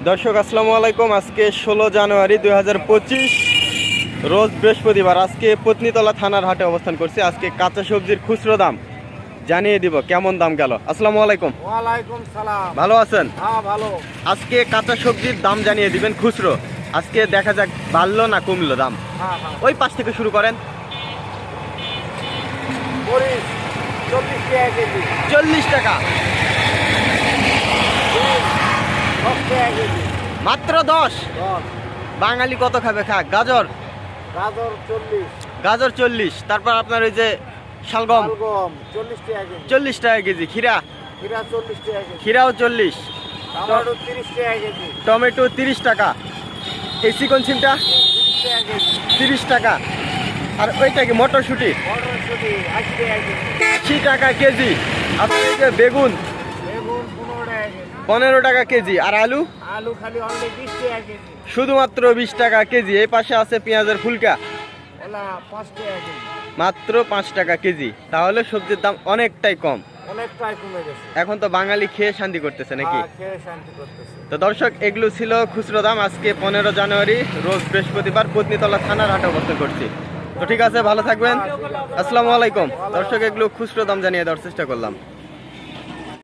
দর্শক আসসালামু আলাইকুম। আজকে 16 জানুয়ারি 2025 রোজ বৃহস্পতিবার। আজকে পত্নীতলা থানার হাটে অবস্থান করছি। আজকে কাঁচা সবজির খুচরো দাম জানিয়ে দিব কেমন দাম গেল। আসসালামু আলাইকুম। ওয়ালাইকুম সালাম। ভালো আছেন? হ্যাঁ ভালো। আজকে কাঁচা সবজির দাম জানিয়ে দিবেন খুচরো। আজকে দেখা যাক বাড়লো না কমলো দাম। হ্যাঁ ওই পাশ থেকে শুরু করেন। মরিচ 40 টাকা কেজি। 40 টাকা, 10 টাকা কেজি। মাত্র 10। 10। বাঙালি কত খাবে খাক। গাজর গাজর 40। গাজর 40। তারপর আপনার ওই যে শালগম শালগম 40 টাকা কেজি। 40 টাকা কেজি। খিরা খিরা 40 টাকা কেজি। খিরাও 40। টমেটো 30 টাকা কেজি। টমেটো 30 টাকা। এই চিকন সিমটা 30 টাকা কেজি। 30 টাকা। আর ওইটা কি মটরশুঁটি মটরশুঁটি 80 টাকা কেজি। 80 টাকা কেজি। আপনার এই যে বেগুন বেগুন 15 টাকা কেজি। 15 টাকা কেজি। আর আলু আলু খালি অনলি 20 টাকা কেজি। শুধুমাত্র 20 টাকা কেজি। এই পাশে আছে পেঁয়াজের ফুলকা, ওলা 5 টাকা কেজি। মাত্র 5 টাকা কেজি। তাহলে সবজির দাম অনেকটাই কম। অনেকটাই কমে গেছে। এখন তো বাঙালি খেয়ে শান্তি করতেছে নাকি? খেয়ে শান্তি করতেছে। তো দর্শক, এগুলো ছিল খুচরো দাম। আজকে 15 জানুয়ারি রোজ বৃহস্পতিবার পত্নীতলা থানার হাটে অবস্থান করছি। তো ঠিক আছে, ভালো থাকবেন। আসসালামু আলাইকুম। দর্শক, এগুলো খুচরো দাম জানিয়ে দেওয়ার চেষ্টা করলাম।